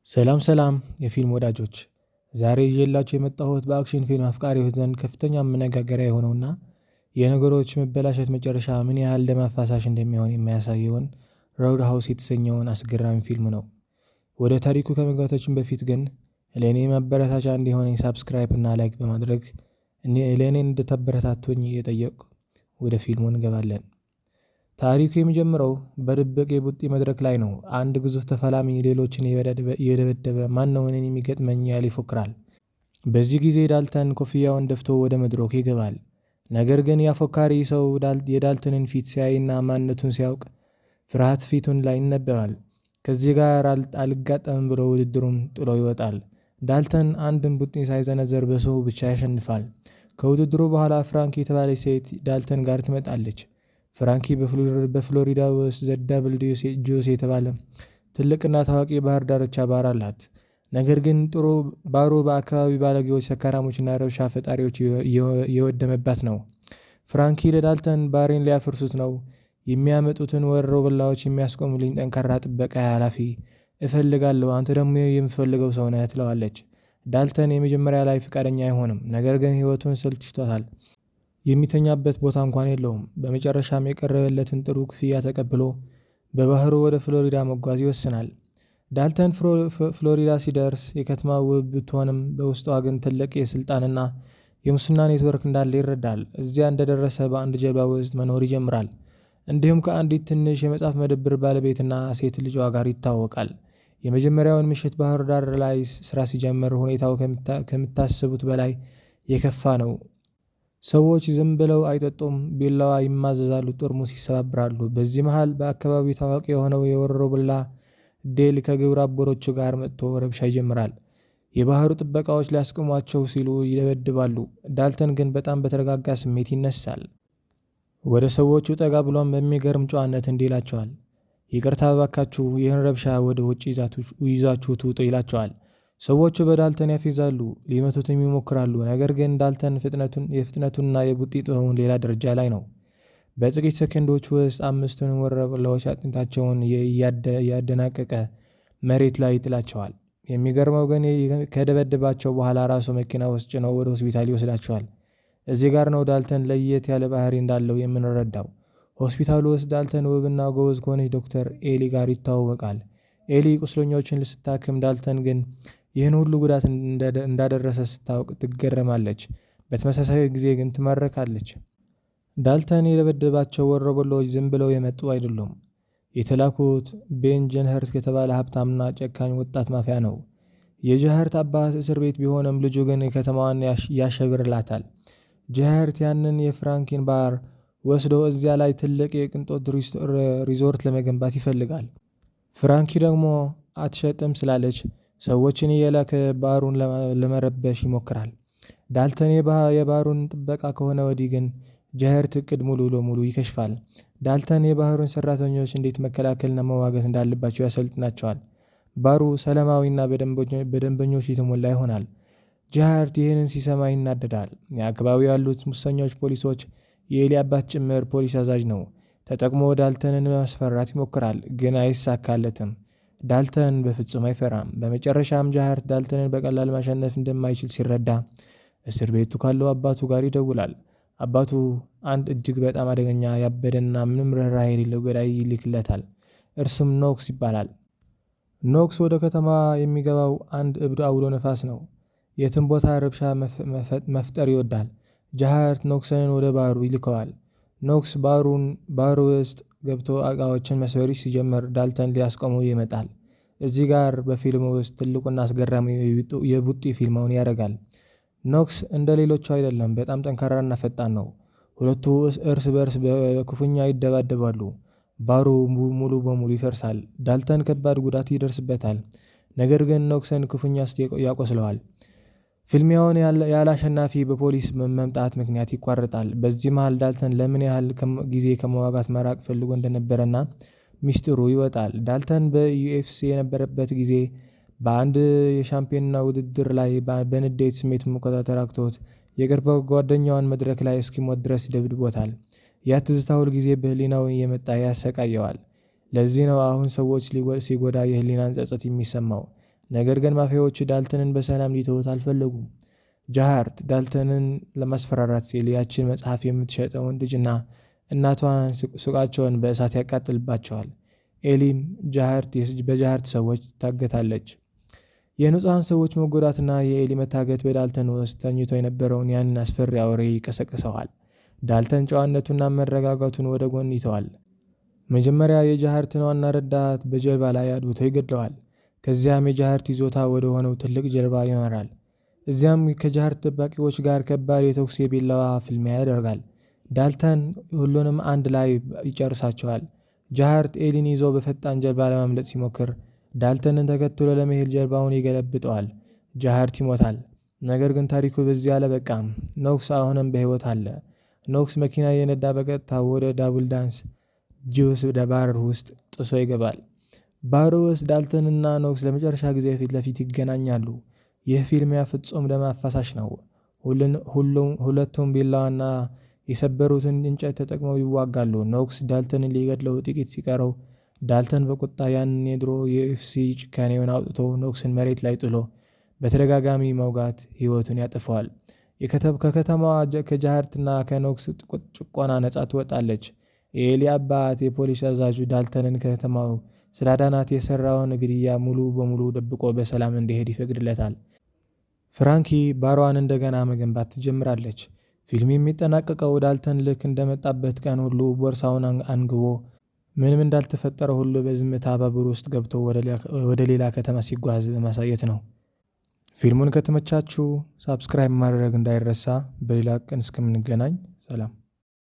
ሰላም ሰላም የፊልም ወዳጆች፣ ዛሬ ይዤላችሁ የመጣሁት በአክሽን ፊልም አፍቃሪዎች ዘንድ ከፍተኛ መነጋገሪያ የሆነውና የነገሮች መበላሸት መጨረሻ ምን ያህል ደም አፋሳሽ እንደሚሆን የሚያሳየውን ሮድ ሃውስ የተሰኘውን አስገራሚ ፊልም ነው። ወደ ታሪኩ ከመግባታችን በፊት ግን ለእኔ ማበረታቻ እንዲሆነኝ ሳብስክራይብ እና ላይክ በማድረግ ለእኔ እንድታበረታቱኝ እየጠየቅኩ ወደ ፊልሙ እንገባለን። ታሪኩ የሚጀምረው በድብቅ የቡጢ መድረክ ላይ ነው። አንድ ግዙፍ ተፋላሚ ሌሎችን እየደበደበ ማን ነው እኔን የሚገጥመኝ ያለ ይፎክራል። በዚህ ጊዜ ዳልተን ኮፍያውን ደፍቶ ወደ መድረኩ ይገባል። ነገር ግን ያፎካሪ ሰው የዳልተንን ፊት ሲያይና ማንነቱን ሲያውቅ ፍርሃት ፊቱን ላይ ይነበባል። ከዚህ ጋር አልጋጠምም ብሎ ውድድሩን ጥሎ ይወጣል። ዳልተን አንድን ቡጢ ሳይዘነዘር በሰው ብቻ ያሸንፋል። ከውድድሩ በኋላ ፍራንኪ የተባለች ሴት ዳልተን ጋር ትመጣለች። ፍራንኪ በፍሎሪዳ ውስጥ ዘዳብል ጁስ የተባለ ትልቅና ታዋቂ ባህር ዳርቻ ባር አላት። ነገር ግን ጥሩ ባሩ በአካባቢ ባለጌዎች፣ ሰካራሞችና ረብሻ ፈጣሪዎች የወደመባት ነው። ፍራንኪ ለዳልተን ባሬን ሊያፈርሱት ነው፣ የሚያመጡትን ወሮበላዎች የሚያስቆሙልኝ ጠንካራ ጥበቃ ኃላፊ እፈልጋለሁ፣ አንተ ደግሞ የምፈልገው ሰው ነህ ትለዋለች። ዳልተን የመጀመሪያ ላይ ፈቃደኛ አይሆንም፣ ነገር ግን ህይወቱን ሰልችቶታል። የሚተኛበት ቦታ እንኳን የለውም። በመጨረሻም የቀረበለትን ጥሩ ክፍያ ተቀብሎ በባህሩ ወደ ፍሎሪዳ መጓዝ ይወስናል። ዳልተን ፍሎሪዳ ሲደርስ የከተማ ውብ ብትሆንም በውስጧ ግን ትልቅ የስልጣንና የሙስና ኔትወርክ እንዳለ ይረዳል። እዚያ እንደደረሰ በአንድ ጀልባ ውስጥ መኖር ይጀምራል። እንዲሁም ከአንዲት ትንሽ የመጽሐፍ መደብር ባለቤትና ሴት ልጇ ጋር ይታወቃል። የመጀመሪያውን ምሽት ባህር ዳር ላይ ስራ ሲጀምር ሁኔታው ከምታስቡት በላይ የከፋ ነው። ሰዎች ዝም ብለው አይጠጡም፣ ቢላዋ ይማዘዛሉ፣ ጠርሙስ ይሰባብራሉ። በዚህ መሃል በአካባቢው ታዋቂ የሆነው የወሮበላ ዴል ከግብረ አበሮቹ ጋር መጥቶ ረብሻ ይጀምራል። የባህሩ ጥበቃዎች ሊያስቆሟቸው ሲሉ ይደበድባሉ። ዳልተን ግን በጣም በተረጋጋ ስሜት ይነሳል። ወደ ሰዎቹ ጠጋ ብሎም በሚገርም ጨዋነት እንዲህ ይላቸዋል። ይቅርታ እባካችሁ፣ ይህን ረብሻ ወደ ውጭ ይዛችሁ ትውጡ ይላቸዋል። ሰዎቹ በዳልተን ያፌዛሉ፣ ሊመቱትም ይሞክራሉ። ነገር ግን ዳልተን የፍጥነቱና የቡጢ ጥበቡን ሌላ ደረጃ ላይ ነው። በጥቂት ሰከንዶች ውስጥ አምስቱንም ወሮበላዎች አጥንታቸውን እያደናቀቀ መሬት ላይ ይጥላቸዋል። የሚገርመው ግን ከደበደባቸው በኋላ ራሱ መኪና ውስጥ ጭነው ወደ ሆስፒታል ይወስዳቸዋል። እዚህ ጋር ነው ዳልተን ለየት ያለ ባህሪ እንዳለው የምንረዳው። ሆስፒታሉ ውስጥ ዳልተን ውብና ጎበዝ ከሆነች ዶክተር ኤሊ ጋር ይታወቃል። ኤሊ ቁስለኞችን ልስታክም፣ ዳልተን ግን ይህን ሁሉ ጉዳት እንዳደረሰ ስታውቅ ትገረማለች። በተመሳሳይ ጊዜ ግን ትማረካለች። ዳልተን የደበደባቸው ወሮበላዎች ዝም ብለው የመጡ አይደሉም። የተላኩት ቤን ጀንኸርት ከተባለ ሀብታምና ጨካኝ ወጣት ማፊያ ነው። የጀኸርት አባት እስር ቤት ቢሆንም ልጁ ግን ከተማዋን ያሸብርላታል። ጀኸርት ያንን የፍራንኪን ባር ወስዶ እዚያ ላይ ትልቅ የቅንጦት ሪዞርት ለመገንባት ይፈልጋል። ፍራንኪ ደግሞ አትሸጥም ስላለች ሰዎችን እየላከ ባሩን ለመረበሽ ይሞክራል። ዳልተን የባሩን ጥበቃ ከሆነ ወዲህ ግን ጀኸርት እቅድ ሙሉ ለሙሉ ይከሽፋል። ዳልተን የባህሩን ሰራተኞች እንዴት መከላከልና መዋጋት እንዳለባቸው ያሰልጥናቸዋል። ባሩ ሰላማዊና በደንበኞች የተሞላ ይሆናል። ጀኸርት ይህንን ሲሰማ ይናደዳል። የአካባቢው ያሉት ሙሰኞች ፖሊሶች፣ የኤሊ አባት ጭምር ፖሊስ አዛዥ ነው፣ ተጠቅሞ ዳልተንን ማስፈራት ይሞክራል፣ ግን አይሳካለትም። ዳልተን በፍጹም አይፈራም። በመጨረሻም ጀኸርት ዳልተንን በቀላል ማሸነፍ እንደማይችል ሲረዳ እስር ቤቱ ካለው አባቱ ጋር ይደውላል። አባቱ አንድ እጅግ በጣም አደገኛ ያበደና ምንም ርህራሄ የሌለው ገዳይ ይልክለታል። እርሱም ኖክስ ይባላል። ኖክስ ወደ ከተማ የሚገባው አንድ እብድ አውሎ ነፋስ ነው። የትም ቦታ ረብሻ መፍጠር ይወዳል። ጀኸርት ኖክስን ወደ ባሩ ይልከዋል። ኖክስ ባሩ ውስጥ ገብቶ እቃዎችን መስበር ሲጀምር ዳልተን ሊያስቆሙ ይመጣል። እዚህ ጋር በፊልሙ ውስጥ ትልቁና አስገራሚ የቡጢ ፊልማውን ያደርጋል። ኖክስ እንደ ሌሎቹ አይደለም፣ በጣም ጠንካራና ፈጣን ነው። ሁለቱ እርስ በርስ በክፉኛ ይደባደባሉ። ባሩ ሙሉ በሙሉ ይፈርሳል። ዳልተን ከባድ ጉዳት ይደርስበታል። ነገር ግን ኖክስን ክፉኛ ያቆስለዋል። ፊልሚያውን ያለ አሸናፊ በፖሊስ መምጣት ምክንያት ይቋረጣል። በዚህ መሃል ዳልተን ለምን ያህል ጊዜ ከመዋጋት መራቅ ፈልጎ እንደነበረና ሚስጥሩ ይወጣል። ዳልተን በዩኤፍሲ የነበረበት ጊዜ በአንድ የሻምፒዮንና ውድድር ላይ በንዴት ስሜት መቆጣጠር አቅቶት የቅርብ ጓደኛዋን መድረክ ላይ እስኪሞት ድረስ ደብድቦታል። ያ ትዝታ ሁል ጊዜ በህሊናው እየመጣ ያሰቃየዋል። ለዚህ ነው አሁን ሰዎች ሲጎዳ የህሊናን ጸጸት የሚሰማው። ነገር ግን ማፊያዎቹ ዳልተንን በሰላም ሊተውት አልፈለጉም። ጃሃርት ዳልተንን ለማስፈራራት ሲል ያችን መጽሐፍ የምትሸጠውን ልጅና እናቷን ሱቃቸውን በእሳት ያቃጥልባቸዋል። ኤሊም በጃሃርት ሰዎች ታገታለች። የንጹሐን ሰዎች መጎዳትና የኤሊ መታገት በዳልተን ውስጥ ተኝቶ የነበረውን ያንን አስፈሪ አውሬ ይቀሰቅሰዋል። ዳልተን ጨዋነቱና መረጋጋቱን ወደ ጎን ይተዋል። መጀመሪያ የጃሃርትን ዋና ረዳት በጀልባ ላይ አድብቶ ይገድለዋል። ከዚያም የጃሃርት ይዞታ ወደ ሆነው ትልቅ ጀልባ ይመራል። እዚያም ከጃሃርት ጠባቂዎች ጋር ከባድ የተኩስ የቢላዋ ፍልሚያ ያደርጋል። ዳልተን ሁሉንም አንድ ላይ ይጨርሳቸዋል። ጃሃርት ኤሊን ይዞ በፈጣን ጀልባ ለማምለጥ ሲሞክር ዳልተንን ተከትሎ ለመሄድ ጀልባውን ይገለብጠዋል። ጃሃርት ይሞታል። ነገር ግን ታሪኩ በዚህ አላበቃም። ኖክስ አሁንም በሕይወት አለ። ኖክስ መኪና የነዳ በቀጥታ ወደ ዳብል ዳንስ ጂውስ ባር ውስጥ ጥሶ ይገባል። ባሩ ውስጥ ዳልተንና ኖክስ ለመጨረሻ ጊዜ ፊት ለፊት ይገናኛሉ። ይህ ፊልሚያ ፍጹም ደም አፋሳሽ ነው። ሁለቱም ቢላዋና የሰበሩትን እንጨት ተጠቅመው ይዋጋሉ። ኖክስ ዳልተንን ሊገድለው ጥቂት ሲቀረው ዳልተን በቁጣ ያንን የድሮ የዩኤፍሲ ጭካኔውን አውጥቶ ኖክስን መሬት ላይ ጥሎ በተደጋጋሚ መውጋት ሕይወቱን ያጠፈዋል። ከከተማዋ ከጃሃርትና ከኖክስ ጭቆና ነጻ ትወጣለች። የኤሊ አባት የፖሊስ አዛዡ ዳልተንን ከከተማው ስላዳናት የሰራውን ግድያ ሙሉ በሙሉ ደብቆ በሰላም እንዲሄድ ይፈቅድለታል። ፍራንኪ ባሯን እንደገና መገንባት ትጀምራለች። ፊልም የሚጠናቀቀው ዳልተን ልክ እንደመጣበት ቀን ሁሉ ቦርሳውን አንግቦ ምንም እንዳልተፈጠረ ሁሉ በዝምታ ባቡር ውስጥ ገብቶ ወደ ሌላ ከተማ ሲጓዝ በማሳየት ነው። ፊልሙን ከተመቻችሁ ሳብስክራይብ ማድረግ እንዳይረሳ። በሌላ ቀን እስከምንገናኝ ሰላም።